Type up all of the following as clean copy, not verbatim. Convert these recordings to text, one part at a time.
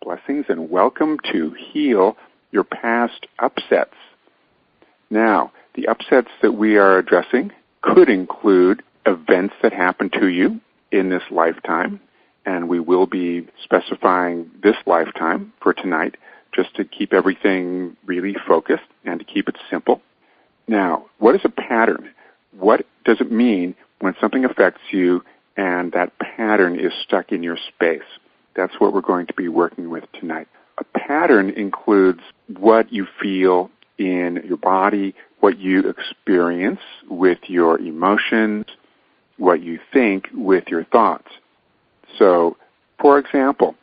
Blessings and welcome to Heal Your Past Upsets. Now, the upsets that we are addressing could include events that happened to you in this lifetime, and we will be specifying this lifetime for tonight just to keep everything really focused and to keep it simple. Now, what is a pattern? What does it mean when something affects you and that pattern is stuck in your space? That's what we're going to be working with tonight. A pattern includes what you feel in your body, what you experience with your emotions, what you think with your thoughts. So, for example,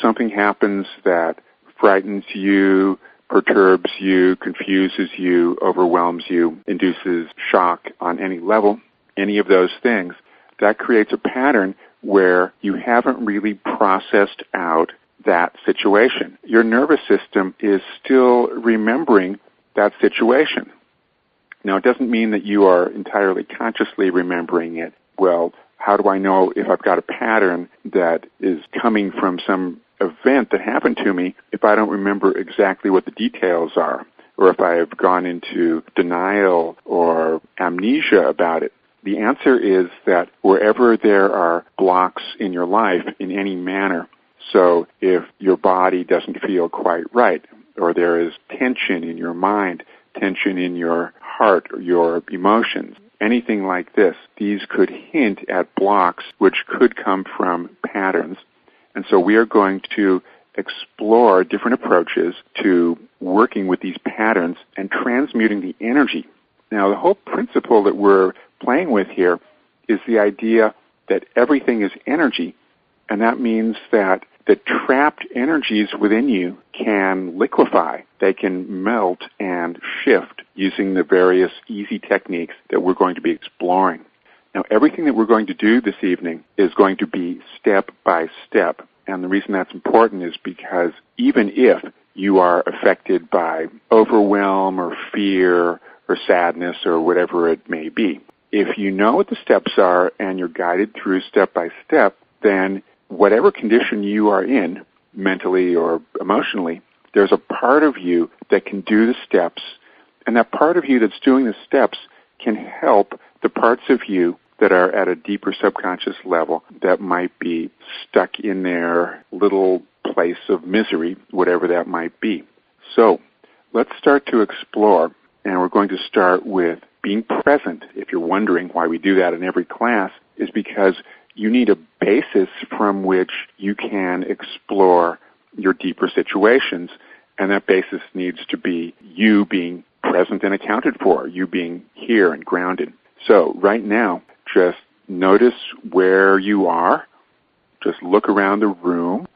something happens that frightens you, perturbs you, confuses you, overwhelms you, induces shock on any level, any of those things, that creates a pattern where you haven't really processed out that situation. Your nervous system is still remembering that situation. Now, it doesn't mean that you are entirely consciously remembering it. Well, how do I know if I've got a pattern that is coming from some event that happened to me if I don't remember exactly what the details are, or if I have gone into denial or amnesia about it? The answer is that wherever there are blocks in your life in any manner, so if your body doesn't feel quite right, or there is tension in your mind, tension in your heart, or your emotions, anything like this, these could hint at blocks which could come from patterns. And so we are going to explore different approaches to working with these patterns and transmuting the energy. Now, the whole principle that we're playing with here is the idea that everything is energy, and that means that the trapped energies within you can liquefy. They can melt and shift using the various easy techniques that we're going to be exploring. Now, everything that we're going to do this evening is going to be step by step, and the reason that's important is because even if you are affected by overwhelm or fear or sadness or whatever it may be, if you know what the steps are and you're guided through step by step, then whatever condition you are in, mentally or emotionally, there's a part of you that can do the steps, and that part of you that's doing the steps can help the parts of you that are at a deeper subconscious level that might be stuck in their little place of misery, whatever that might be. So let's start to explore, and we're going to start with being present. If you're wondering why we do that in every class, is because you need a basis from which you can explore your deeper situations, and that basis needs to be you being present and accounted for, you being here and grounded. So right now, just notice where you are. Just look around the room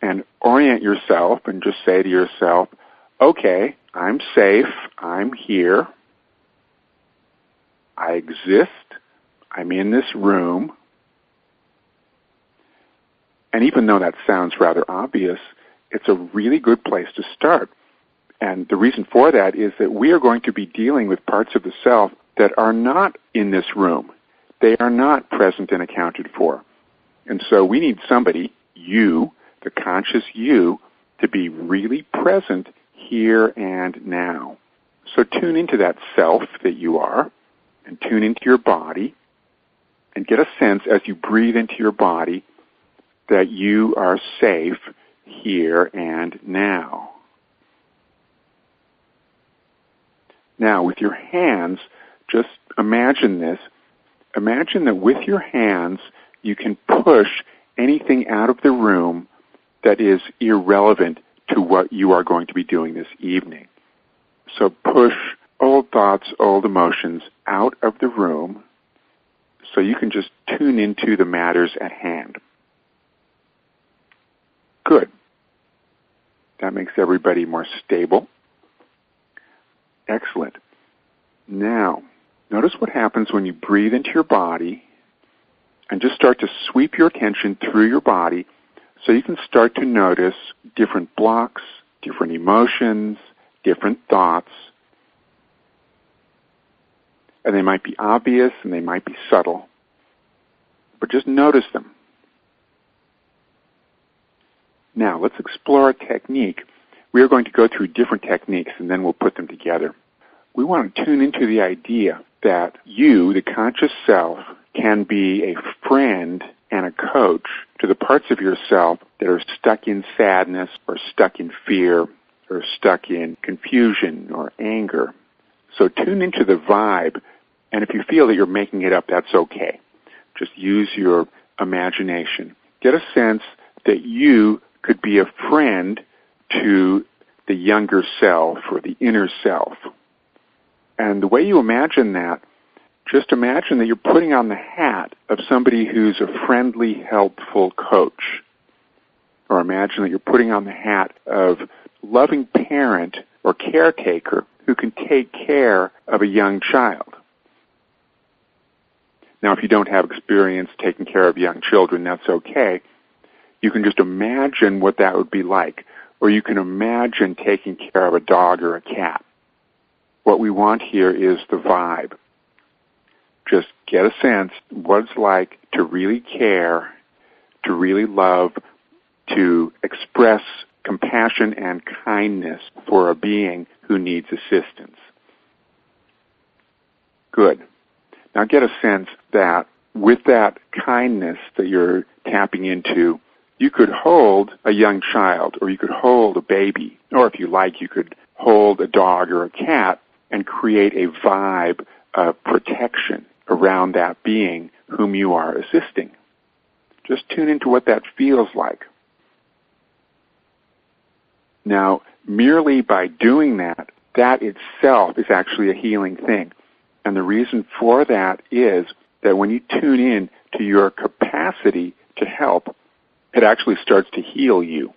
and orient yourself and just say to yourself, okay, I'm safe, I'm here, I exist, I'm in this room. And even though that sounds rather obvious, it's a really good place to start. And the reason for that is that we are going to be dealing with parts of the self that are not in this room. They are not present and accounted for. And so we need somebody, you, the conscious you, to be really present here and now. So tune into that self that you are, and tune into your body, and get a sense as you breathe into your body that you are safe here and now. Now, with your hands, just imagine this. Imagine that with your hands, you can push anything out of the room that is irrelevant to what you are going to be doing this evening. So push old thoughts, old emotions out of the room so you can just tune into the matters at hand. Good. That makes everybody more stable. Excellent. Now, notice what happens when you breathe into your body and just start to sweep your attention through your body so you can start to notice different blocks, different emotions, different thoughts. And they might be obvious and they might be subtle, but just notice them. Now, let's explore a technique. We are going to go through different techniques, and then we'll put them together. We want to tune into the idea that you, the conscious self, can be a friend and a coach to the parts of yourself that are stuck in sadness or stuck in fear or stuck in confusion or anger. So tune into the vibe, and if you feel that you're making it up, that's okay. Just use your imagination. Get a sense that you could be a friend to the younger self or the inner self. And the way you imagine that, just imagine that you're putting on the hat of somebody who's a friendly, helpful coach. Or imagine that you're putting on the hat of loving parent or caretaker who can take care of a young child. Now, if you don't have experience taking care of young children, that's okay. You can just imagine what that would be like. Or you can imagine taking care of a dog or a cat. What we want here is the vibe. Just get a sense what it's like to really care, to really love, to express compassion and kindness for a being who needs assistance. Good. Now get a sense that with that kindness that you're tapping into, you could hold a young child, or you could hold a baby, or if you like, you could hold a dog or a cat and create a vibe of protection around that being whom you are assisting. Just tune into what that feels like. Now, merely by doing that, that itself is actually a healing thing. And the reason for that is that when you tune in to your capacity to help, it actually starts to heal you.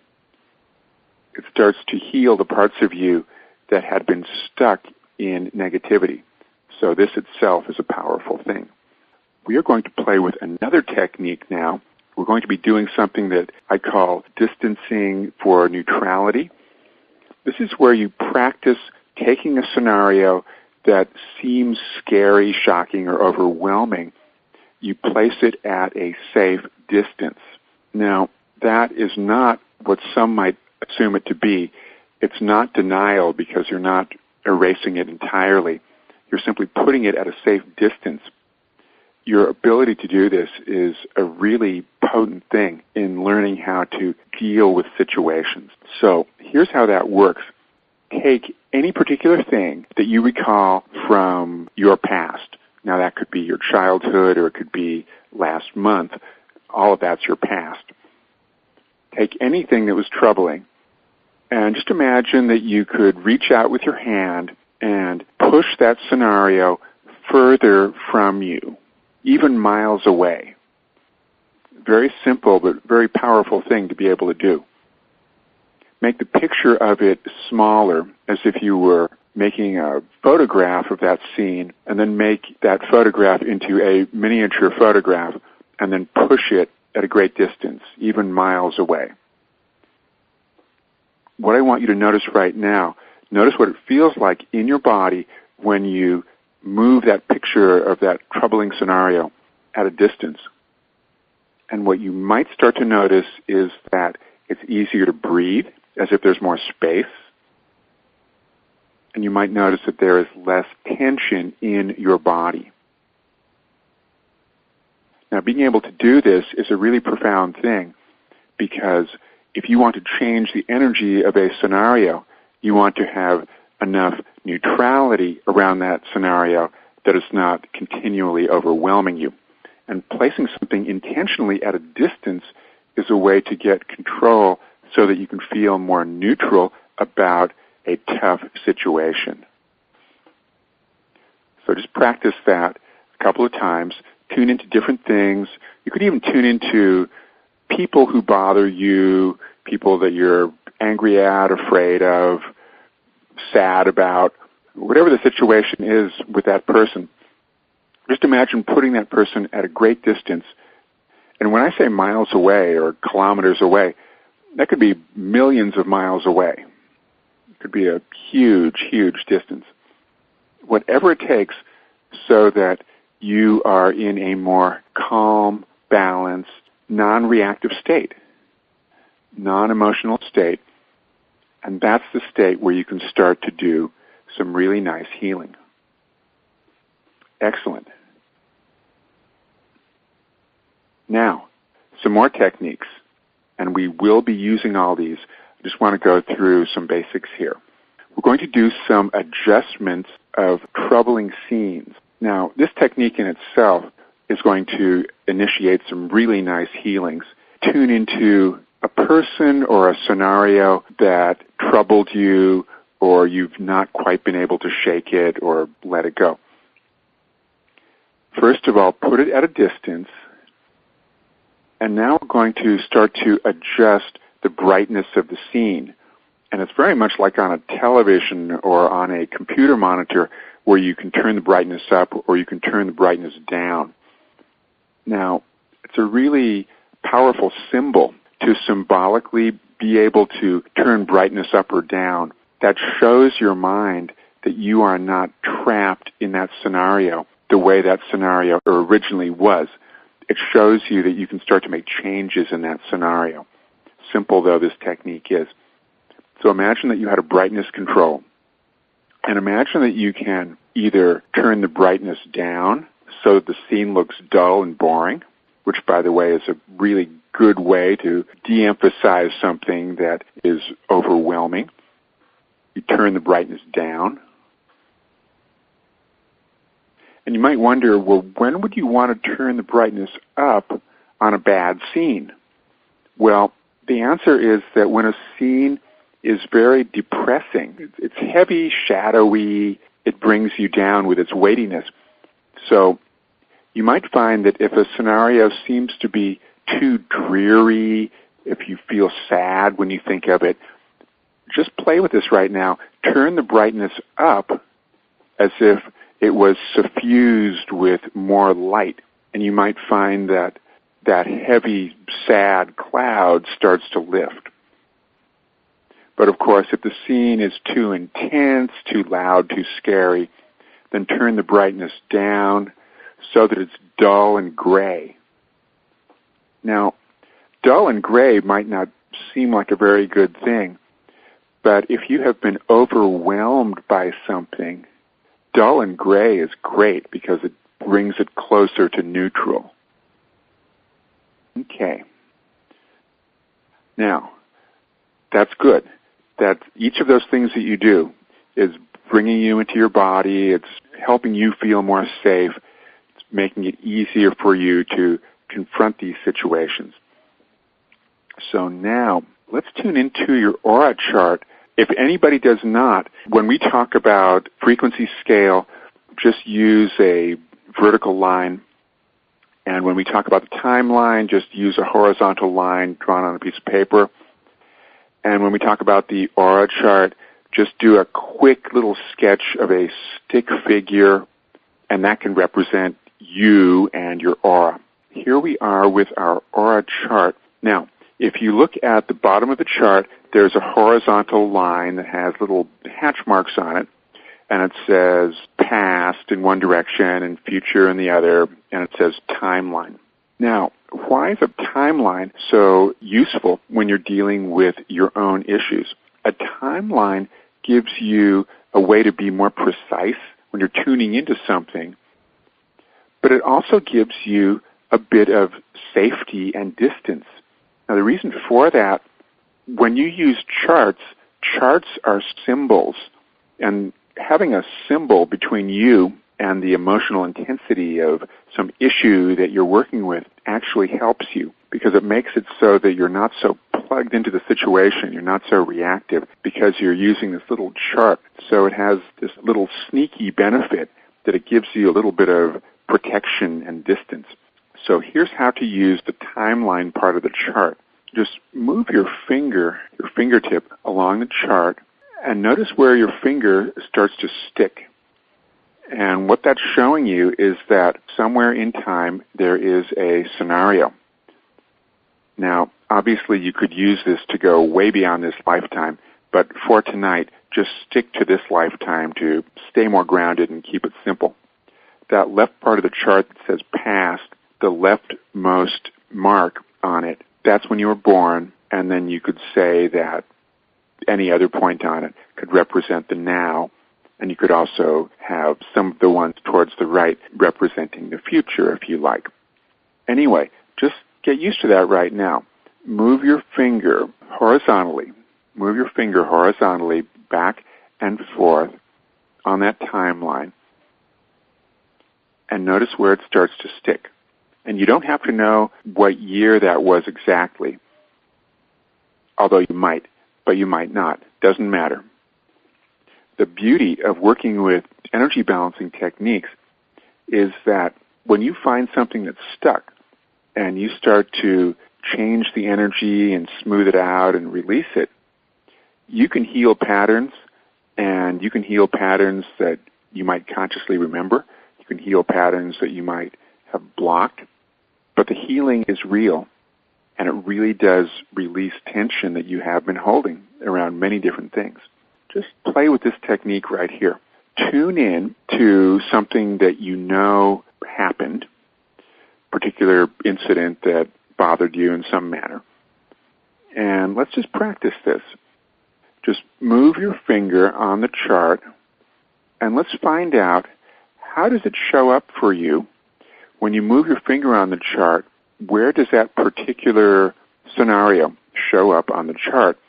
It starts to heal the parts of you that had been stuck in negativity. So this itself is a powerful thing. We are going to play with another technique now. We're going to be doing something that I call distancing for neutrality. This is where you practice taking a scenario that seems scary, shocking, or overwhelming. You place it at a safe distance. Now, that is not what some might assume it to be. It's not denial because you're not erasing it entirely. You're simply putting it at a safe distance. Your ability to do this is a really potent thing in learning how to deal with situations. So here's how that works. Take any particular thing that you recall from your past. Now that could be your childhood or it could be last month. All of that's your past. Take anything that was troubling and just imagine that you could reach out with your hand and push that scenario further from you, even miles away. Very simple but very powerful thing to be able to do. Make the picture of it smaller, as if you were making a photograph of that scene, and then make that photograph into a miniature photograph, and then push it at a great distance, even miles away. What I want you to notice right now, notice what it feels like in your body when you move that picture of that troubling scenario at a distance. And what you might start to notice is that it's easier to breathe, as if there's more space. And you might notice that there is less tension in your body. Now, being able to do this is a really profound thing, because if you want to change the energy of a scenario, you want to have enough neutrality around that scenario that it's not continually overwhelming you. And placing something intentionally at a distance is a way to get control so that you can feel more neutral about a tough situation. So just practice that a couple of times. Tune into different things. You could even tune into people who bother you, people that you're angry at, afraid of, sad about, whatever the situation is with that person. Just imagine putting that person at a great distance. And when I say miles away or kilometers away, that could be millions of miles away. It could be a huge, huge distance. Whatever it takes so that you are in a more calm, balanced, non-reactive state. non-emotional state, and that's the state where you can start to do some really nice healing. Excellent. Now, some more techniques, and we will be using all these. I just want to go through some basics here. We're going to do some adjustments of troubling scenes. Now, this technique in itself is going to initiate some really nice healings. Tune into a person or a scenario that troubled you, or you've not quite been able to shake it or let it go. First of all, put it at a distance, and now we're going to start to adjust the brightness of the scene. And it's very much like on a television or on a computer monitor where you can turn the brightness up or you can turn the brightness down. Now, it's a really powerful symbol to symbolically be able to turn brightness up or down. That shows your mind that you are not trapped in that scenario the way that scenario originally was. It shows you that you can start to make changes in that scenario, simple though this technique is. So imagine that you had a brightness control, and imagine that you can either turn the brightness down so that the scene looks dull and boring, which, by the way, is a really good way to de-emphasize something that is overwhelming. You turn the brightness down. And you might wonder, well, when would you want to turn the brightness up on a bad scene? Well, the answer is that when a scene is very depressing, it's heavy, shadowy, it brings you down with its weightiness. So you might find that if a scenario seems to be too dreary, if you feel sad when you think of it, just play with this right now. Turn the brightness up as if it was suffused with more light, and you might find that that heavy, sad cloud starts to lift. But of course, if the scene is too intense, too loud, too scary, then turn the brightness down so that it's dull and gray. Now, dull and gray might not seem like a very good thing, but if you have been overwhelmed by something, dull and gray is great because it brings it closer to neutral. Okay. Now, that's good. That each of those things that you do is bringing you into your body. It's helping you feel more safe. It's making it easier for you to confront these situations. So now, let's tune into your aura chart. If anybody does not, when we talk about frequency scale, just use a vertical line. And when we talk about the timeline, just use a horizontal line drawn on a piece of paper. And when we talk about the aura chart, just do a quick little sketch of a stick figure, and that can represent you and your aura. Here we are with our aura chart. Now, if you look at the bottom of the chart, there's a horizontal line that has little hatch marks on it, and it says past in one direction and future in the other, and it says timeline. Now, why is a timeline so useful when you're dealing with your own issues? A timeline gives you a way to be more precise when you're tuning into something, but it also gives you a bit of safety and distance. Now, the reason for that, when you use charts, charts are symbols, and having a symbol between you and the emotional intensity of some issue that you're working with actually helps you because it makes it so that you're not so plugged into the situation, you're not so reactive because you're using this little chart. So it has this little sneaky benefit that it gives you a little bit of protection and distance. So here's how to use the timeline part of the chart. Just move your fingertip along the chart, and notice where your finger starts to stick. And what that's showing you is that somewhere in time there is a scenario. Now, obviously you could use this to go way beyond this lifetime, but for tonight, just stick to this lifetime to stay more grounded and keep it simple. That left part of the chart that says past, the leftmost mark on it, that's when you were born, And then you could say that any other point on it could represent the now, and you could also have some of the ones towards the right representing the future, if you like. Anyway, just get used to that right now. Move your finger horizontally. Move your finger horizontally back and forth on that timeline, and notice where it starts to stick. And you don't have to know what year that was exactly, although you might, but you might not. Doesn't matter. The beauty of working with energy balancing techniques is that when you find something that's stuck and you start to change the energy and smooth it out and release it, you can heal patterns, and you can heal patterns that you might consciously remember. You can heal patterns that you might have blocked. But the healing is real, and it really does release tension that you have been holding around many different things. Just play with this technique right here. Tune in to something that you know happened, particular incident that bothered you in some manner. And let's just practice this. Just move your finger on the chart, and let's find out, how does it show up for you when you move your finger on the chart? Where does that particular scenario show up on the chart?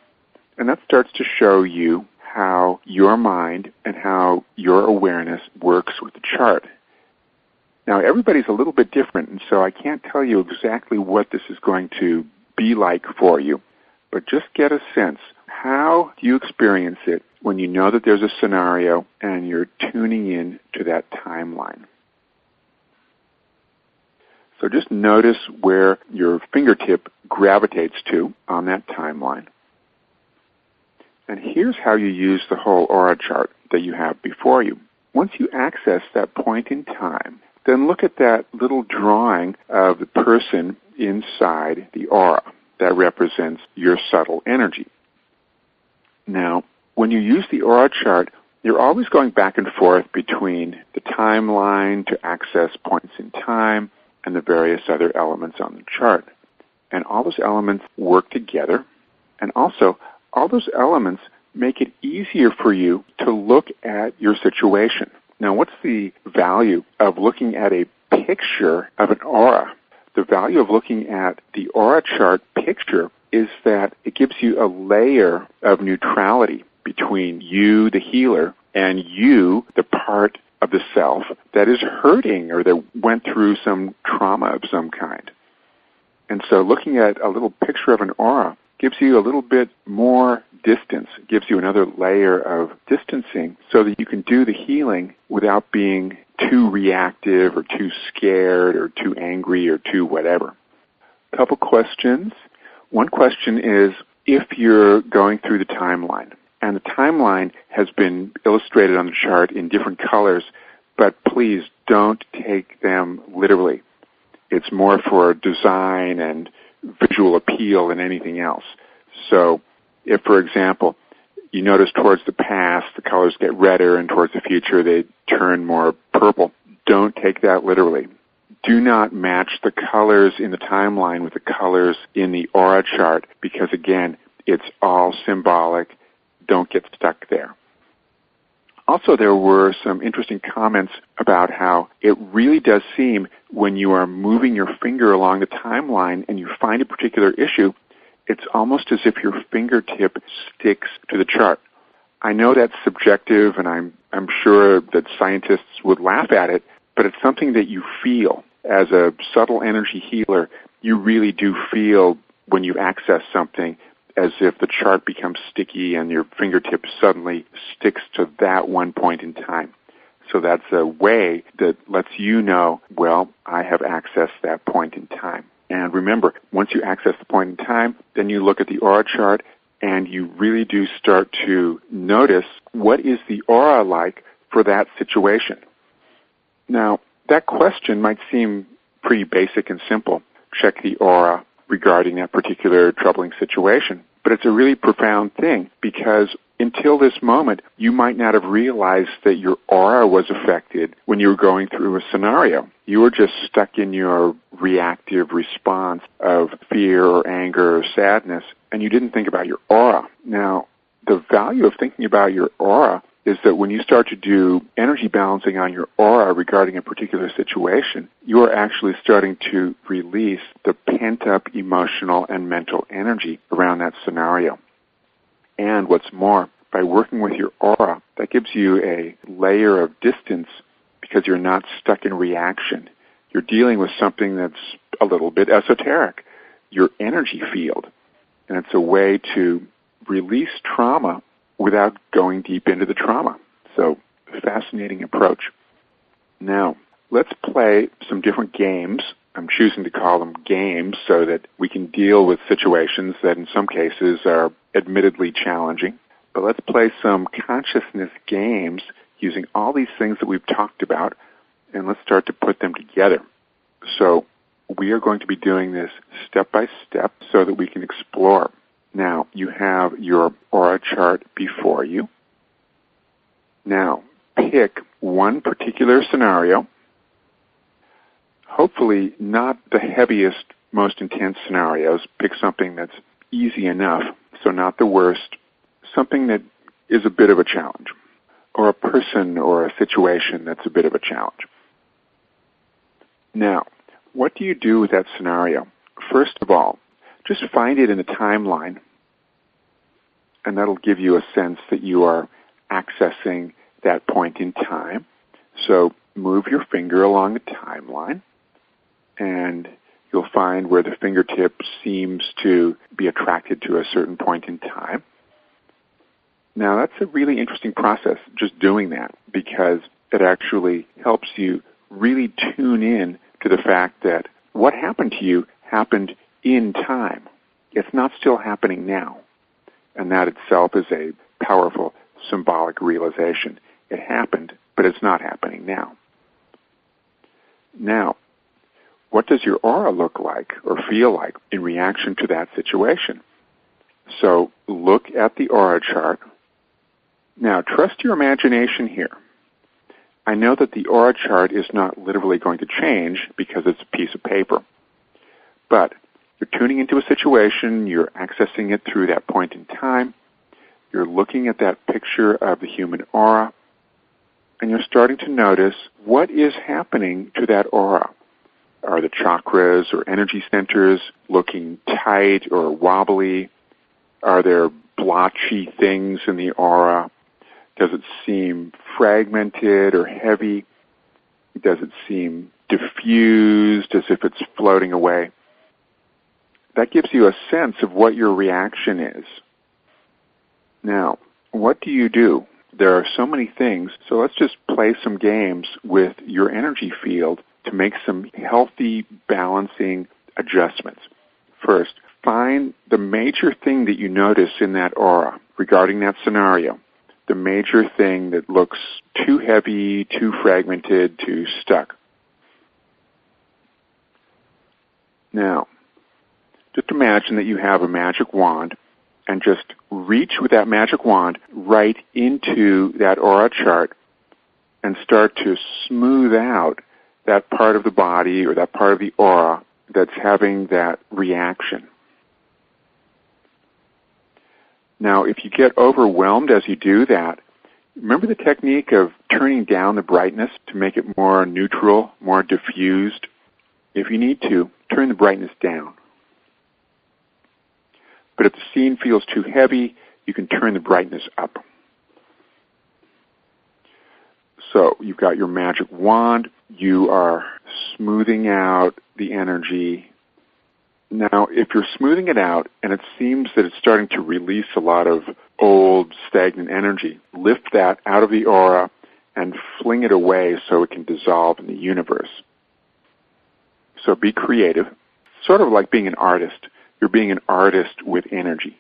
And that starts to show you how your mind and how your awareness works with the chart. Now, everybody's a little bit different, and so I can't tell you exactly what this is going to be like for you, but just get a sense. How do you experience it when you know that there's a scenario and you're tuning in to that timeline? So just notice where your fingertip gravitates to on that timeline. And here's how you use the whole aura chart that you have before you. Once you access that point in time, then look at that little drawing of the person inside the aura that represents your subtle energy. Now, when you use the aura chart, you're always going back and forth between the timeline to access points in time and the various other elements on the chart. And all those elements work together, and also all those elements make it easier for you to look at your situation. Now, what's the value of looking at a picture of an aura? The value of looking at the aura chart picture is that it gives you a layer of neutrality between you, the healer, and you, the part of the self that is hurting or that went through some trauma of some kind. And so looking at a little picture of an aura gives you a little bit more distance, gives you another layer of distancing so that you can do the healing without being too reactive or too scared or too angry or too whatever. A couple questions. One question is, if you're going through the timeline, and the timeline has been illustrated on the chart in different colors, but please don't take them literally. It's more for design and visual appeal than anything else. So if, for example, you notice towards the past the colors get redder and towards the future they turn more purple, don't take that literally. Do not match the colors in the timeline with the colors in the aura chart because, again, it's all symbolic. Don't get stuck there. Also, there were some interesting comments about how it really does seem when you are moving your finger along the timeline and you find a particular issue, it's almost as if your fingertip sticks to the chart. I know that's subjective, and I'm sure that scientists would laugh at it, but it's something that you feel. As a subtle energy healer, you really do feel when you access something as if the chart becomes sticky and your fingertip suddenly sticks to that one point in time. So that's a way that lets you know, well, I have accessed that point in time. And remember, once you access the point in time, then you look at the aura chart and you really do start to notice what is the aura like for that situation. Now, that question might seem pretty basic and simple. Check the aura regarding that particular troubling situation. But it's a really profound thing because until this moment, you might not have realized that your aura was affected when you were going through a scenario. You were just stuck in your reactive response of fear or anger or sadness, and you didn't think about your aura. Now, the value of thinking about your aura is that when you start to do energy balancing on your aura regarding a particular situation, you are actually starting to release the pent-up emotional and mental energy around that scenario. And what's more, by working with your aura, that gives you a layer of distance because you're not stuck in reaction. You're dealing with something that's a little bit esoteric, your energy field. And it's a way to release trauma without going deep into the trauma. So, fascinating approach. Now, let's play some different games. I'm choosing to call them games so that we can deal with situations that in some cases are admittedly challenging. But let's play some consciousness games using all these things that we've talked about, and let's start to put them together. So we are going to be doing this step by step so that we can explore. Now, you have your aura chart before you. Now, pick one particular scenario, hopefully not the heaviest, most intense scenarios. Pick something that's easy enough, so not the worst, something that is a bit of a challenge, or a person or a situation that's a bit of a challenge. Now, what do you do with that scenario? First of all, just find it in a timeline, and that'll give you a sense that you are accessing that point in time. So move your finger along the timeline, and you'll find where the fingertip seems to be attracted to a certain point in time. Now, that's a really interesting process, just doing that, because it actually helps you really tune in to the fact that what happened to you happened in time. It's not still happening now. And that itself is a powerful symbolic realization. It happened, but it's not happening now. Now, what does your aura look like or feel like in reaction to that situation? So look at the aura chart. Now, trust your imagination here. I know that the aura chart is not literally going to change because it's a piece of paper. But you're tuning into a situation, you're accessing it through that point in time, you're looking at that picture of the human aura, and you're starting to notice what is happening to that aura. Are the chakras or energy centers looking tight or wobbly? Are there blotchy things in the aura? Does it seem fragmented or heavy? Does it seem diffused as if it's floating away? That gives you a sense of what your reaction is. Now, what do you do? There are so many things, so let's just play some games with your energy field to make some healthy, balancing adjustments. First, find the major thing that you notice in that aura regarding that scenario. The major thing that looks too heavy, too fragmented, too stuck. Now, just imagine that you have a magic wand and just reach with that magic wand right into that aura chart and start to smooth out that part of the body or that part of the aura that's having that reaction. Now, if you get overwhelmed as you do that, remember the technique of turning down the brightness to make it more neutral, more diffused? If you need to, turn the brightness down. But if the scene feels too heavy, you can turn the brightness up. So you've got your magic wand. You are smoothing out the energy. Now, if you're smoothing it out and it seems that it's starting to release a lot of old, stagnant energy, lift that out of the aura and fling it away so it can dissolve in the universe. So be creative, sort of like being an artist. You're being an artist with energy.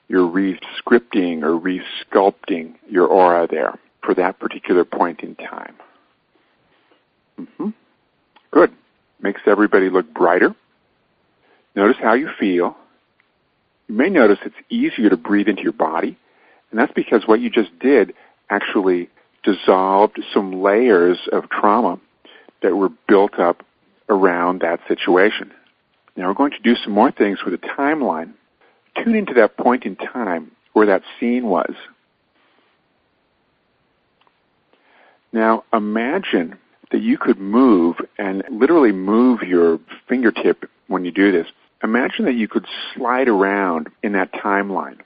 You're re-scripting or re-sculpting your aura there for that particular point in time. Good. Makes everybody look brighter. Notice how you feel. You may notice it's easier to breathe into your body, and that's because what you just did actually dissolved some layers of trauma that were built up around that situation. Now we're going to do some more things with a timeline. Tune into that point in time where that scene was. Now imagine that you could move and literally move your fingertip when you do this. Imagine that you could slide around in that timeline.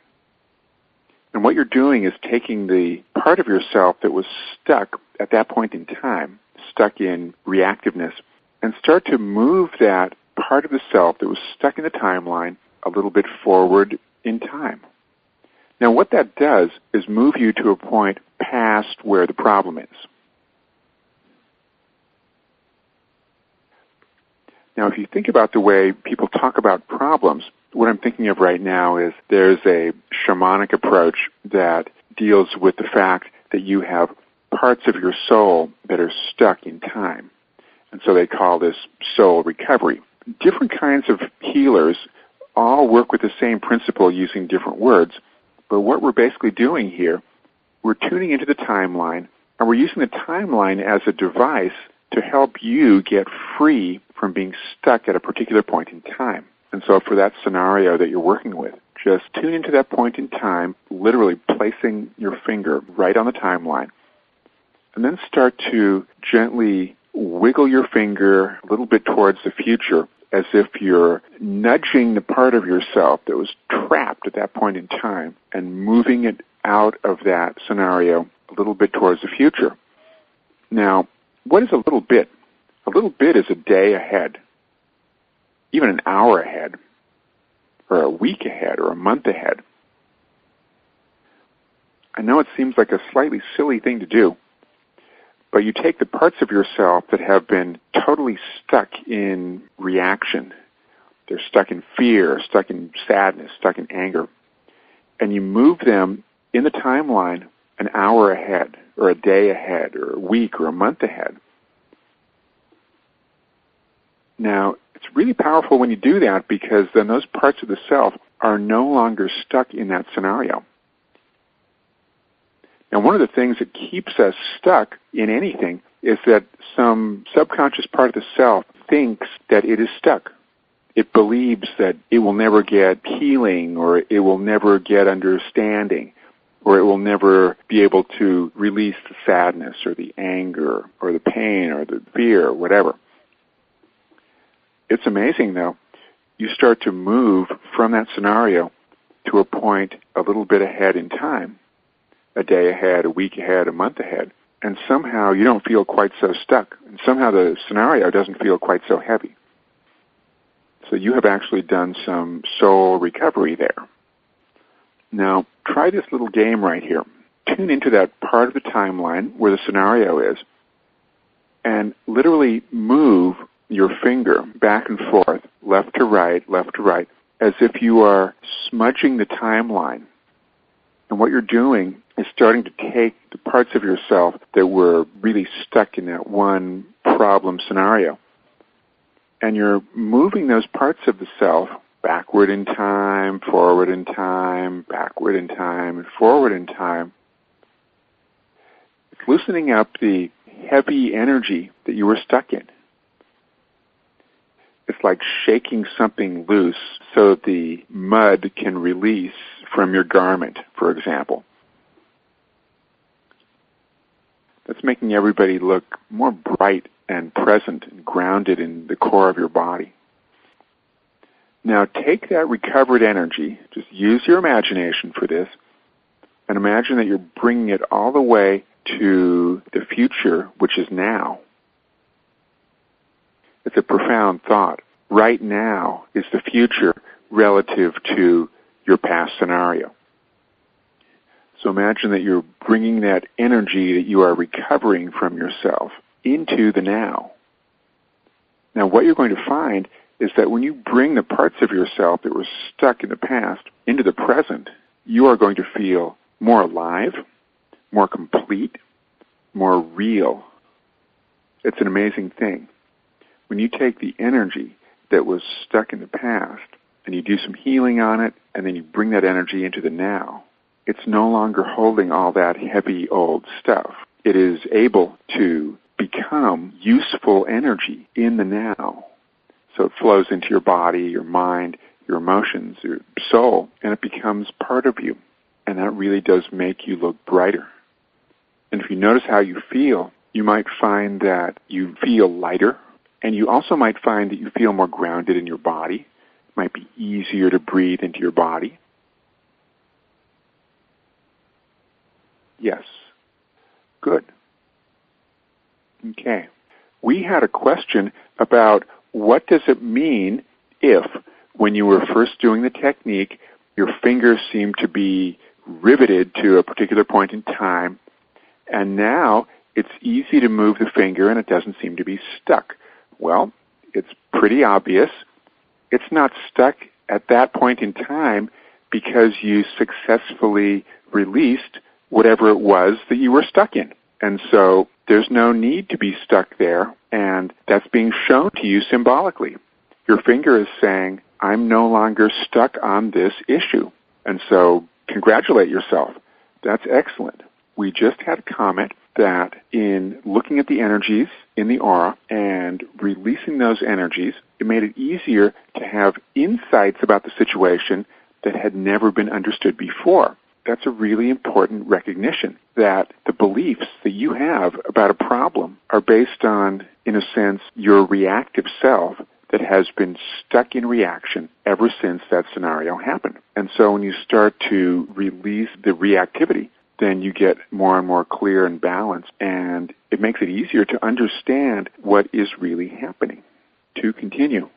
And what you're doing is taking the part of yourself that was stuck at that point in time, stuck in reactiveness, and start to move that part of the self that was stuck in the timeline a little bit forward in time. Now what that does is move you to a point past where the problem is. Now if you think about the way people talk about problems, what I'm thinking of right now is there's a shamanic approach that deals with the fact that you have parts of your soul that are stuck in time. And so they call this soul recovery. Different kinds of healers all work with the same principle using different words. But what we're basically doing here, we're tuning into the timeline, and we're using the timeline as a device to help you get free from being stuck at a particular point in time. And so for that scenario that you're working with, just tune into that point in time, literally placing your finger right on the timeline, and then start to gently wiggle your finger a little bit towards the future as if you're nudging the part of yourself that was trapped at that point in time and moving it out of that scenario a little bit towards the future. Now, what is a little bit? A little bit is a day ahead, even an hour ahead, or a week ahead, or a month ahead. I know it seems like a slightly silly thing to do, but you take the parts of yourself that have been totally stuck in reaction. They're stuck in fear, stuck in sadness, stuck in anger. And you move them in the timeline an hour ahead, or a day ahead, or a week, or a month ahead. Now, it's really powerful when you do that because then those parts of the self are no longer stuck in that scenario. Now, one of the things that keeps us stuck in anything is that some subconscious part of the self thinks that it is stuck. It believes that it will never get healing, or it will never get understanding, or it will never be able to release the sadness or the anger or the pain or the fear or whatever. It's amazing, though. You start to move from that scenario to a point a little bit ahead in time. A day ahead, a week ahead, a month ahead, and somehow you don't feel quite so stuck, and somehow the scenario doesn't feel quite so heavy. So you have actually done some soul recovery there. Now, try this little game right here. Tune into that part of the timeline where the scenario is, and literally move your finger back and forth, left to right, as if you are smudging the timeline. And what you're doing is starting to take the parts of yourself that were really stuck in that one problem scenario. And you're moving those parts of the self backward in time, forward in time, backward in time, and forward in time. It's loosening up the heavy energy that you were stuck in. It's like shaking something loose so that the mud can release from your garment, for example. That's making everybody look more bright and present and grounded in the core of your body. Now take that recovered energy, just use your imagination for this, and imagine that you're bringing it all the way to the future, which is now. It's a profound thought. Right now is the future relative to your past scenario. So imagine that you're bringing that energy that you are recovering from yourself into the now. Now what you're going to find is that when you bring the parts of yourself that were stuck in the past into the present, you are going to feel more alive, more complete, more real. It's an amazing thing. When you take the energy that was stuck in the past, and you do some healing on it, and then you bring that energy into the now, it's no longer holding all that heavy old stuff. It is able to become useful energy in the now. So it flows into your body, your mind, your emotions, your soul, and it becomes part of you. And that really does make you look brighter. And if you notice how you feel, you might find that you feel lighter, and you also might find that you feel more grounded in your body. It might be easier to breathe into your body. Yes. Good. Okay. We had a question about what does it mean if, when you were first doing the technique, your fingers seemed to be riveted to a particular point in time, and now it's easy to move the finger and it doesn't seem to be stuck. Well, it's pretty obvious. It's not stuck at that point in time because you successfully released whatever it was that you were stuck in. And so there's no need to be stuck there, and that's being shown to you symbolically. Your finger is saying, I'm no longer stuck on this issue. And so congratulate yourself. That's excellent. We just had a comment that in looking at the energies in the aura and releasing those energies, it made it easier to have insights about the situation that had never been understood before. That's a really important recognition that the beliefs that you have about a problem are based on, in a sense, your reactive self that has been stuck in reaction ever since that scenario happened. And so when you start to release the reactivity, then you get more and more clear and balanced, and it makes it easier to understand what is really happening. To continue,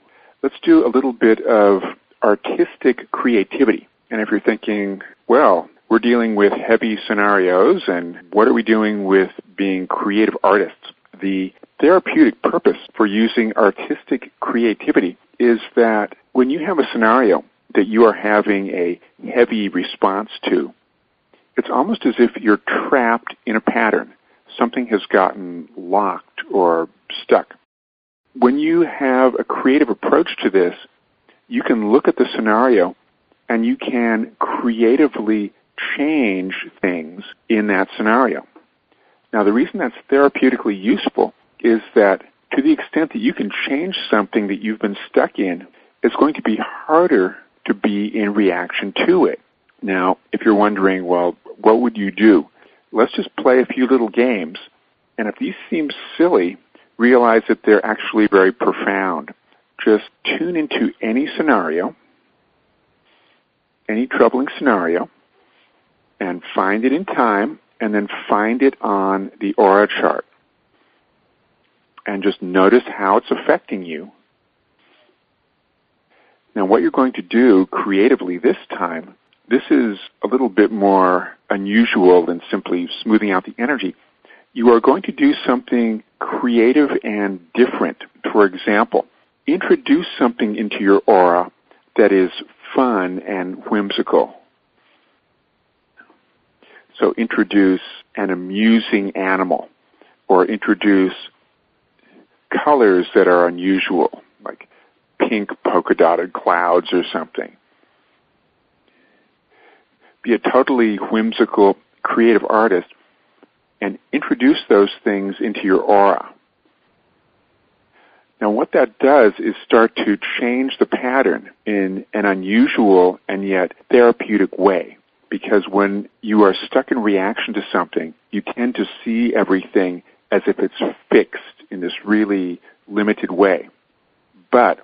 let's do a little bit of artistic creativity. And if you're thinking, well, we're dealing with heavy scenarios, and what are we doing with being creative artists? The therapeutic purpose for using artistic creativity is that when you have a scenario that you are having a heavy response to, it's almost as if you're trapped in a pattern. Something has gotten locked or stuck. When you have a creative approach to this, you can look at the scenario and you can creatively change things in that scenario. Now, the reason that's therapeutically useful is that to the extent that you can change something that you've been stuck in, it's going to be harder to be in reaction to it. Now, if you're wondering, well, what would you do? Let's just play a few little games, and if these seem silly, realize that they're actually very profound. Just tune into any scenario, any troubling scenario, and find it in time, and then find it on the aura chart. And just notice how it's affecting you. Now, what you're going to do creatively this time, this is a little bit more unusual than simply smoothing out the energy. You are going to do something creative and different. For example, introduce something into your aura that is fun and whimsical. So introduce an amusing animal, or introduce colors that are unusual, like pink polka-dotted clouds or something. Be a totally whimsical, creative artist and introduce those things into your aura. Now, what that does is start to change the pattern in an unusual and yet therapeutic way. Because when you are stuck in reaction to something, you tend to see everything as if it's fixed in this really limited way. But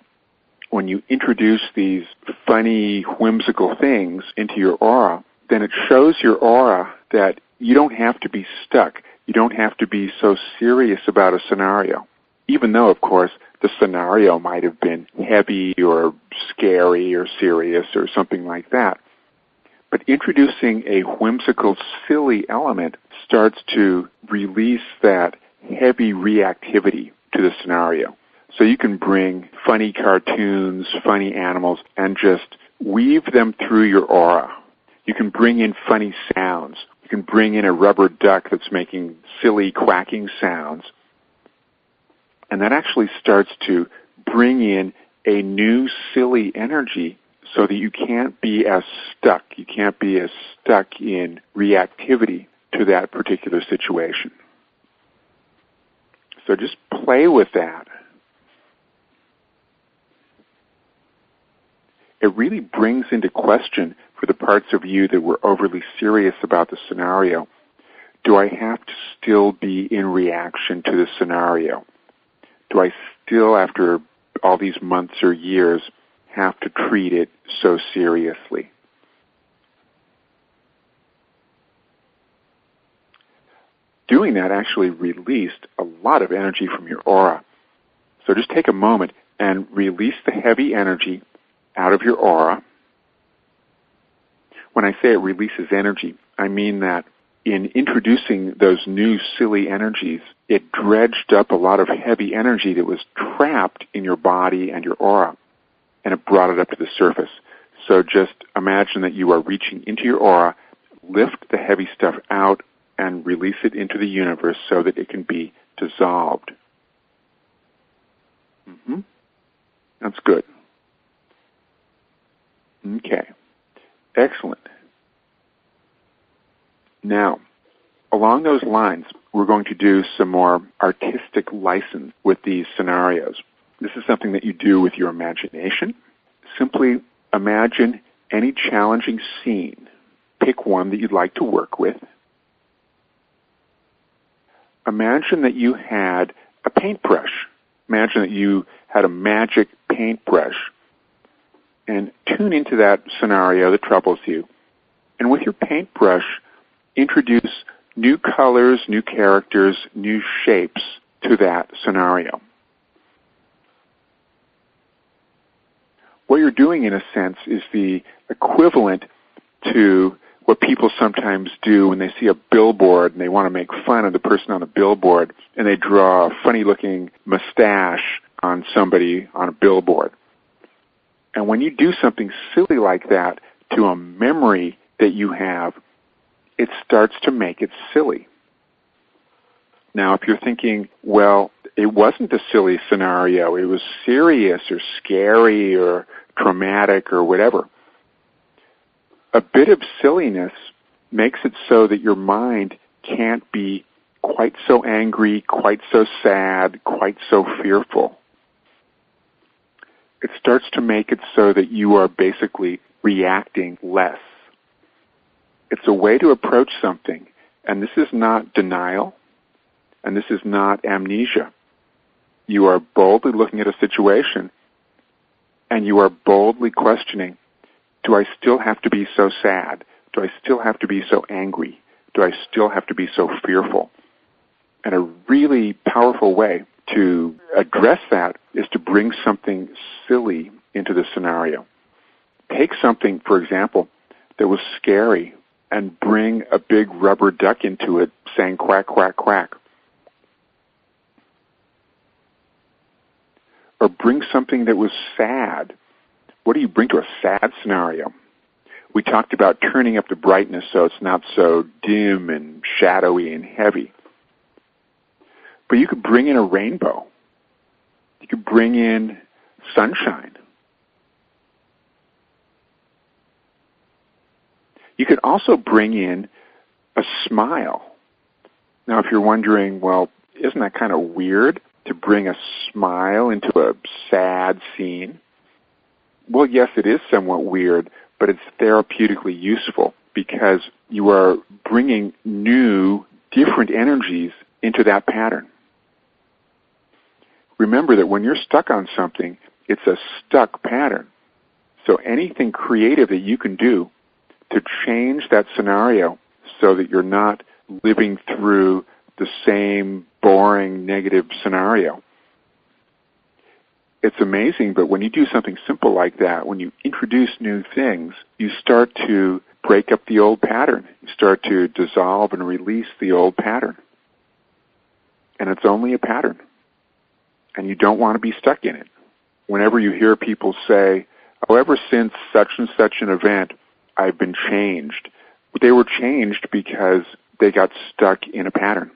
when you introduce these funny, whimsical things into your aura, then it shows your aura that you don't have to be stuck. You don't have to be so serious about a scenario. Even though, of course, the scenario might have been heavy or scary or serious or something like that. But introducing a whimsical, silly element starts to release that heavy reactivity to the scenario. So you can bring funny cartoons, funny animals, and just weave them through your aura. You can bring in funny sounds. You can bring in a rubber duck that's making silly quacking sounds. And that actually starts to bring in a new silly energy so that you can't be as stuck. You can't be as stuck in reactivity to that particular situation. So just play with that. It really brings into question for the parts of you that were overly serious about the scenario. Do I have to still be in reaction to the scenario? Do I still, after all these months or years, have to treat it so seriously? Doing that actually released a lot of energy from your aura. So just take a moment and release the heavy energy out of your aura. When I say it releases energy, I mean that in introducing those new silly energies, it dredged up a lot of heavy energy that was trapped in your body and your aura, and it brought it up to the surface. So just imagine that you are reaching into your aura, lift the heavy stuff out, and release it into the universe so that it can be dissolved. That's good. Okay. Excellent. Now, along those lines, we're going to do some more artistic license with these scenarios. This is something that you do with your imagination. Simply imagine any challenging scene. Pick one that you'd like to work with. Imagine that you had a paintbrush. Imagine that you had a magic paintbrush. And tune into that scenario that troubles you. And with your paintbrush, introduce new colors, new characters, new shapes to that scenario. What you're doing, in a sense, is the equivalent to what people sometimes do when they see a billboard and they want to make fun of the person on the billboard, and they draw a funny-looking mustache on somebody on a billboard. And when you do something silly like that to a memory that you have, it starts to make it silly. Now, if you're thinking, well, it wasn't a silly scenario, it was serious or scary or traumatic or whatever, a bit of silliness makes it so that your mind can't be quite so angry, quite so sad, quite so fearful. It starts to make it so that you are basically reacting less. It's a way to approach something, and this is not denial, and this is not amnesia. You are boldly looking at a situation, and you are boldly questioning, do I still have to be so sad? Do I still have to be so angry? Do I still have to be so fearful? And a really powerful way to address that is to bring something silly into the scenario. Take something, for example, that was scary and bring a big rubber duck into it saying quack, quack, quack. Or bring something that was sad. What do you bring to a sad scenario? We talked about turning up the brightness so it's not so dim and shadowy and heavy. But you could bring in a rainbow. You could bring in sunshine. You could also bring in a smile. Now, if you're wondering, well, isn't that kind of weird to bring a smile into a sad scene? Well, yes, it is somewhat weird, but it's therapeutically useful because you are bringing new, different energies into that pattern. Remember that when you're stuck on something, it's a stuck pattern. So anything creative that you can do to change that scenario so that you're not living through the same boring, negative scenario. It's amazing, but when you do something simple like that, when you introduce new things, you start to break up the old pattern. You start to dissolve and release the old pattern. And it's only a pattern. And you don't want to be stuck in it. Whenever you hear people say, oh, ever since such and such an event, I've been changed. They were changed because they got stuck in a pattern.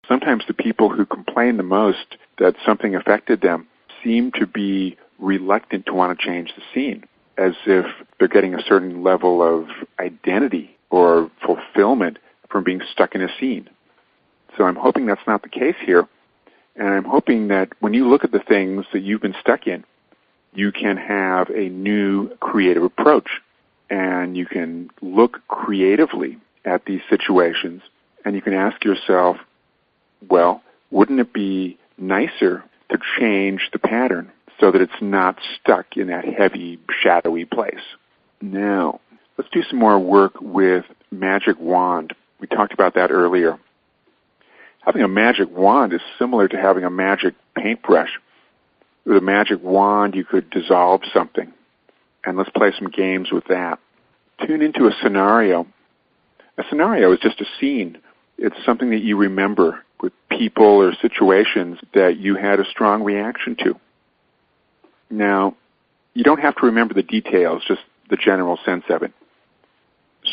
Sometimes the people who complain the most that something affected them seem to be reluctant to want to change the scene, as if they're getting a certain level of identity or fulfillment from being stuck in a scene. So I'm hoping that's not the case here, and I'm hoping that when you look at the things that you've been stuck in, you can have a new creative approach, and you can look creatively at these situations, and you can ask yourself, well, wouldn't it be nicer to change the pattern so that it's not stuck in that heavy, shadowy place? Now, let's do some more work with magic wand. We talked about that earlier. Having a magic wand is similar to having a magic paintbrush. With a magic wand, you could dissolve something. And let's play some games with that. Tune into a scenario. A scenario is just a scene. It's something that you remember with people or situations that you had a strong reaction to. Now, you don't have to remember the details, just the general sense of it.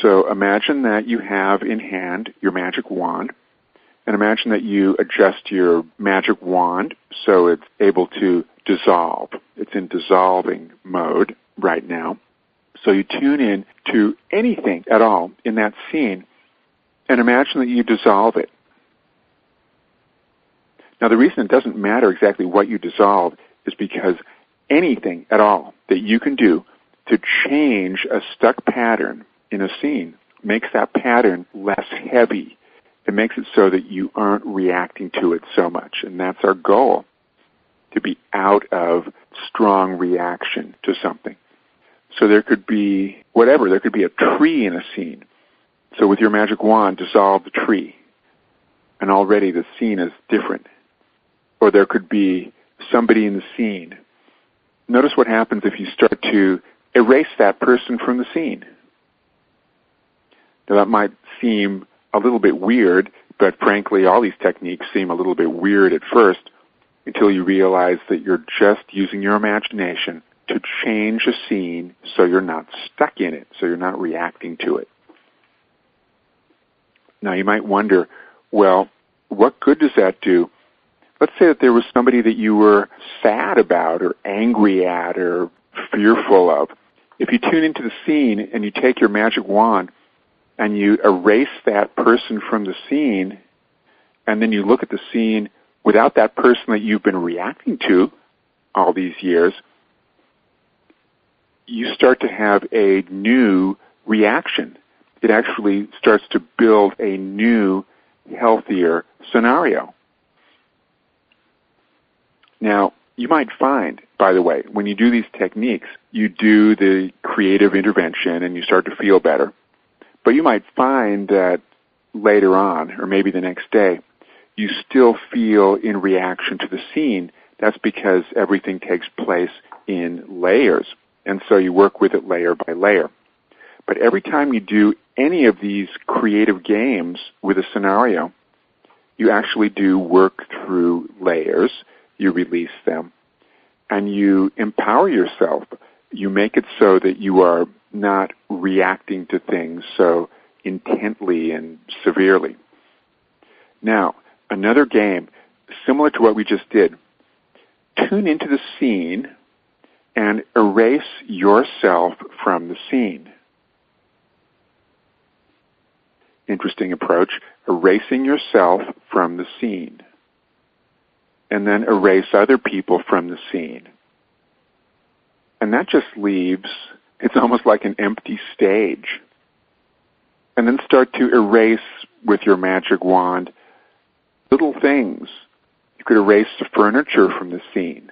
So imagine that you have in hand your magic wand, and imagine that you adjust your magic wand so it's able to dissolve. It's in dissolving mode right now. So you tune in to anything at all in that scene and imagine that you dissolve it. Now, the reason it doesn't matter exactly what you dissolve is because anything at all that you can do to change a stuck pattern in a scene makes that pattern less heavy. It makes it so that you aren't reacting to it so much. And that's our goal, to be out of strong reaction to something. So there could be whatever. There could be a tree in a scene. So with your magic wand, dissolve the tree. And already the scene is different. Or there could be somebody in the scene. Notice what happens if you start to erase that person from the scene. Now that might seem a little bit weird, but frankly all these techniques seem a little bit weird at first until you realize that you're just using your imagination to change a scene so you're not stuck in it, so you're not reacting to it. Now you might wonder, well, what good does that do? Let's say that there was somebody that you were sad about or angry at or fearful of. If you tune into the scene and you take your magic wand and you erase that person from the scene, and then you look at the scene without that person that you've been reacting to all these years, you start to have a new reaction. It actually starts to build a new, healthier scenario. Now, you might find, by the way, when you do these techniques, you do the creative intervention and you start to feel better. But you might find that later on, or maybe the next day, you still feel in reaction to the scene. That's because everything takes place in layers. And so you work with it layer by layer. But every time you do any of these creative games with a scenario, you actually do work through layers. You release them, and you empower yourself. You make it so that you are not reacting to things so intently and severely. Now, another game, similar to what we just did. Tune into the scene and erase yourself from the scene. Interesting approach, erasing yourself from the scene. And then erase other people from the scene. And that just leaves, it's almost like an empty stage. And then start to erase with your magic wand little things. You could erase the furniture from the scene.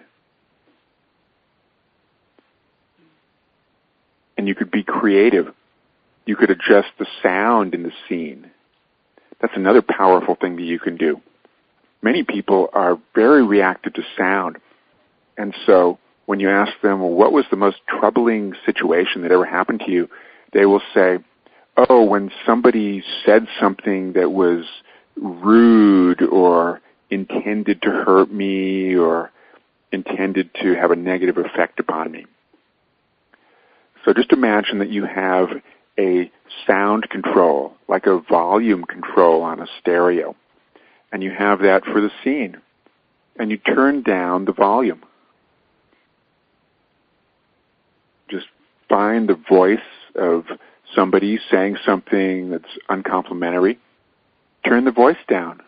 And you could be creative. You could adjust the sound in the scene. That's another powerful thing that you can do. Many people are very reactive to sound. And so when you ask them, well, what was the most troubling situation that ever happened to you, they will say, oh, when somebody said something that was rude or intended to hurt me or intended to have a negative effect upon me. So just imagine that you have a sound control, like a volume control on a stereo. And you have that for the scene. And you turn down the volume. find the voice of somebody saying something that's uncomplimentary, turn the voice down.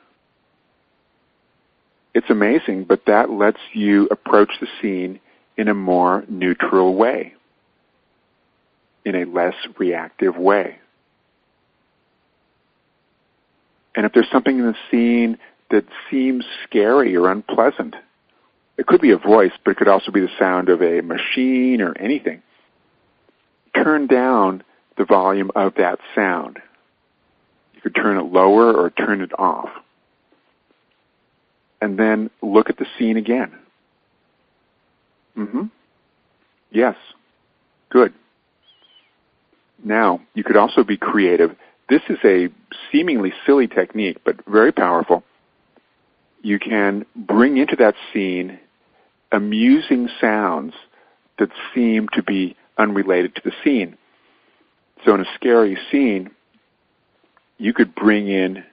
It's amazing, but that lets you approach the scene in a more neutral way, in a less reactive way. And if there's something in the scene that seems scary or unpleasant, it could be a voice, but it could also be the sound of a machine or anything. Turn down the volume of that sound. You could turn it lower or turn it off. And then look at the scene again. Yes. Good. Now, you could also be creative. This is a seemingly silly technique, but very powerful. You can bring into that scene amusing sounds that seem to be unrelated to the scene. So in a scary scene, you could bring in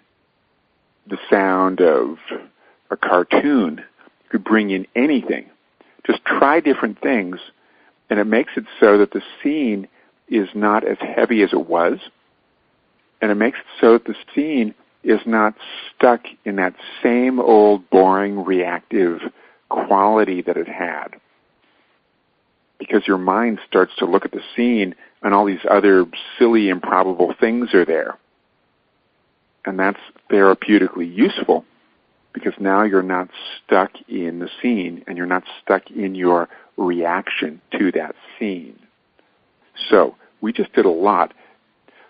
the sound of a cartoon. You could bring in anything. Just try different things, and it makes it so that the scene is not as heavy as it was, and it makes it so that the scene is not stuck in that same old boring reactive quality that it had. Because your mind starts to look at the scene and all these other silly, improbable things are there. And that's therapeutically useful because now you're not stuck in the scene and you're not stuck in your reaction to that scene. So, we just did a lot.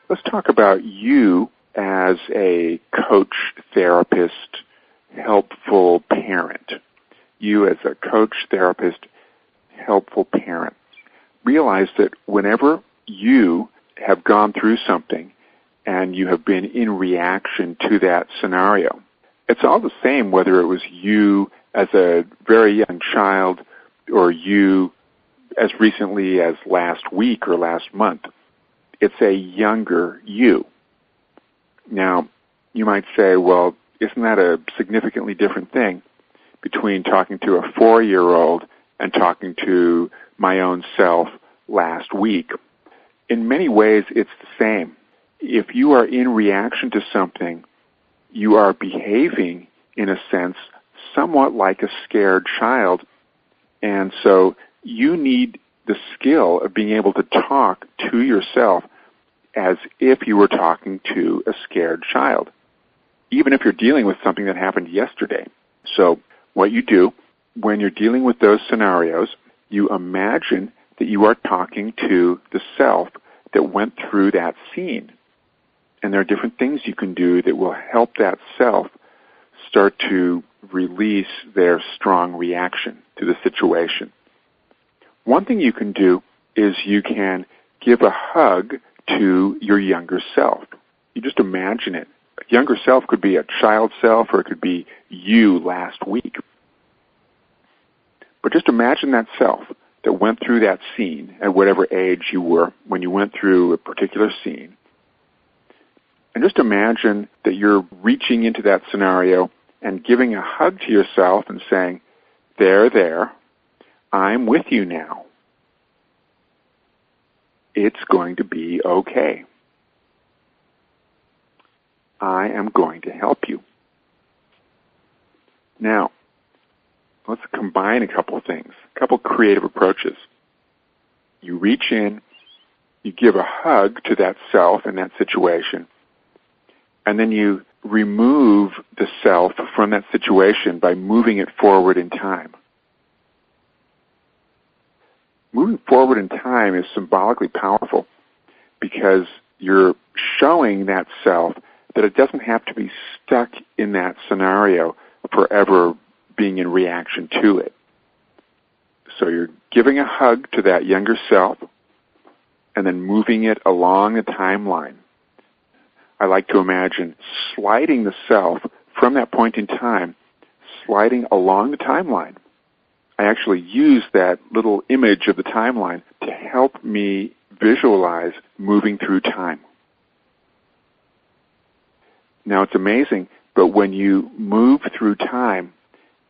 Let's talk about you as a coach, therapist, helpful parent. You as a coach, therapist, helpful parent. Realize that whenever you have gone through something and you have been in reaction to that scenario, it's all the same whether it was you as a very young child or you as recently as last week or last month. It's a younger you. Now, you might say, well, isn't that a significantly different thing between talking to a 4-year-old and talking to my own self last week? In many ways, it's the same. If you are in reaction to something, you are behaving, in a sense, somewhat like a scared child, and so you need the skill of being able to talk to yourself as if you were talking to a scared child, even if you're dealing with something that happened yesterday. So what you do when you're dealing with those scenarios, you imagine that you are talking to the self that went through that scene. And there are different things you can do that will help that self start to release their strong reaction to the situation. One thing you can do is you can give a hug to your younger self. You just imagine it. A younger self could be a child self or it could be you last week. But just imagine that self that went through that scene at whatever age you were when you went through a particular scene. And just imagine that you're reaching into that scenario and giving a hug to yourself and saying, there, I'm with you now. It's going to be okay. I am going to help you. Now, let's combine a couple of things, a couple creative approaches. You reach in, you give a hug to that self in that situation, and then you remove the self from that situation by moving it forward in time. Moving forward in time is symbolically powerful because you're showing that self that it doesn't have to be stuck in that scenario forever being in reaction to it. So you're giving a hug to that younger self and then moving it along the timeline. I like to imagine sliding the self from that point in time, sliding along the timeline. I actually use that little image of the timeline to help me visualize moving through time. Now it's amazing, but when you move through time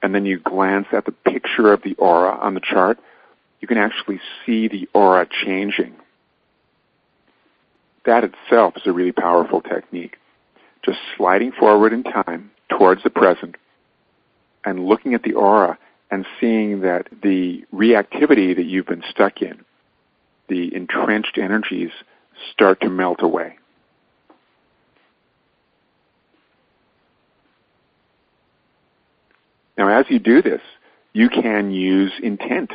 and then you glance at the picture of the aura on the chart, you can actually see the aura changing. That itself is a really powerful technique. Just sliding forward in time towards the present and looking at the aura and seeing that the reactivity that you've been stuck in, the entrenched energies, start to melt away. Now, as you do this, you can use intent.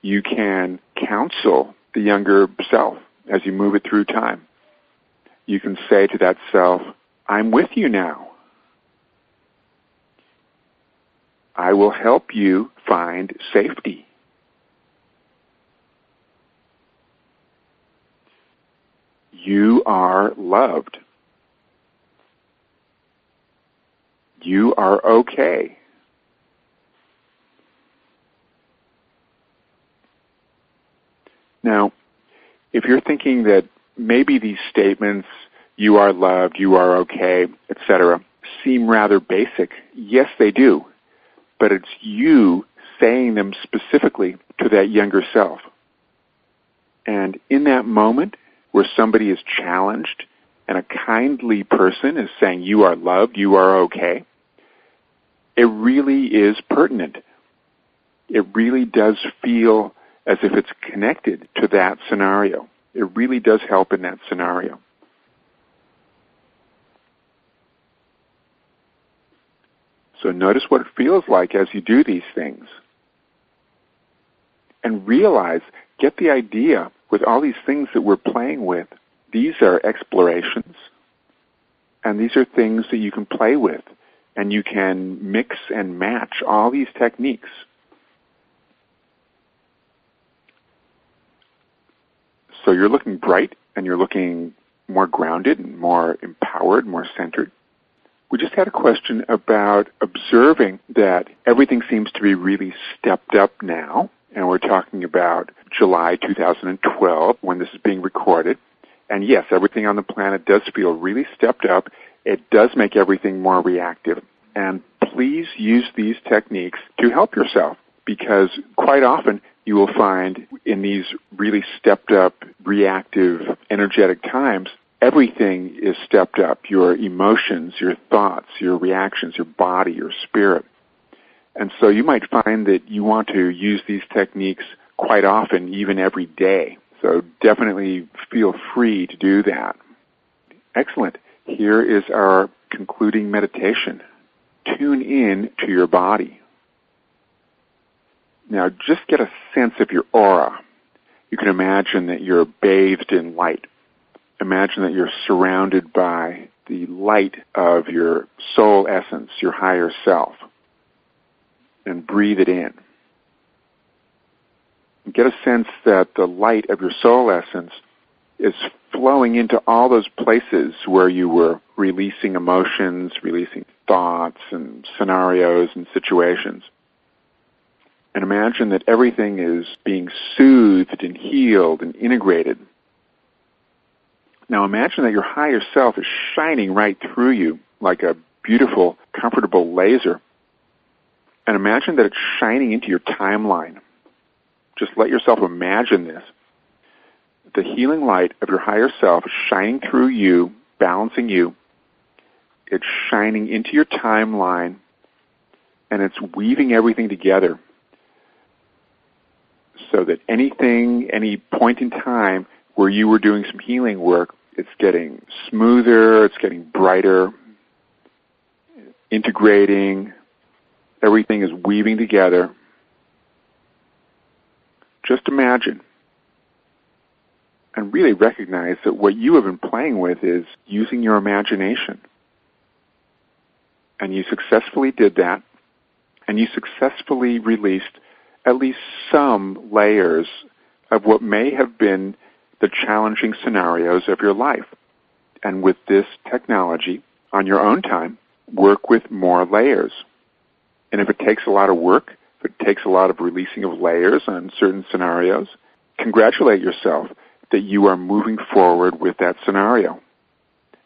You can counsel the younger self as you move it through time. You can say to that self, I'm with you now. I will help you find safety. You are loved. You are okay. Now, if you're thinking that maybe these statements, you are loved, you are okay, etc., seem rather basic, yes, they do. But it's you saying them specifically to that younger self. And in that moment where somebody is challenged and a kindly person is saying, you are loved, you are okay, it really is pertinent. It really does feel as if it's connected to that scenario. It really does help in that scenario. So notice what it feels like as you do these things. And realize, get the idea, with all these things that we're playing with, these are explorations. And these are things that you can play with. And you can mix and match all these techniques. So you're looking bright, and you're looking more grounded and more empowered, more centered. We just had a question about observing that everything seems to be really stepped up now, and we're talking about July 2012 when this is being recorded. And yes, everything on the planet does feel really stepped up. It does make everything more reactive. And please use these techniques to help yourself, because quite often you will find in these really stepped up, reactive, energetic times, everything is stepped up. Your emotions, your thoughts, your reactions, your body, your spirit. And so you might find that you want to use these techniques quite often, even every day. So definitely feel free to do that. Excellent. Here is our concluding meditation. Tune in to your body. Now just get a sense of your aura. You can imagine that you're bathed in light. Imagine that you're surrounded by the light of your soul essence, your higher self. And breathe it in. Get a sense that the light of your soul essence is flowing into all those places where you were releasing emotions, releasing thoughts and scenarios and situations. And imagine that everything is being soothed and healed and integrated. Now imagine that your higher self is shining right through you like a beautiful, comfortable laser. And imagine that it's shining into your timeline. Just let yourself imagine this. The healing light of your higher self is shining through you, balancing you. It's shining into your timeline, and it's weaving everything together so that anything, any point in time where you were doing some healing work, it's getting smoother, it's getting brighter, integrating. Everything is weaving together. Just imagine and really recognize that what you have been playing with is using your imagination. And you successfully did that, and you successfully released at least some layers of what may have been the challenging scenarios of your life. And with this technology, on your own time, work with more layers. And if it takes a lot of work, if it takes a lot of releasing of layers on certain scenarios, congratulate yourself that you are moving forward with that scenario.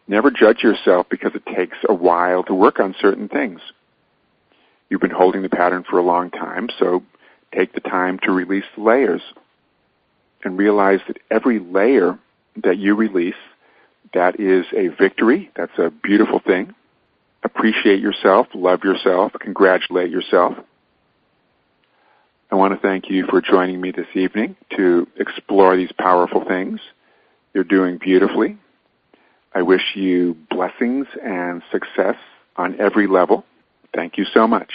Never judge yourself because it takes a while to work on certain things. You've been holding the pattern for a long time, so take the time to release the layers and realize that every layer that you release, that is a victory. That's a beautiful thing. Appreciate yourself, love yourself, congratulate yourself. I want to thank you for joining me this evening to explore these powerful things. You're doing beautifully. I wish you blessings and success on every level. Thank you so much.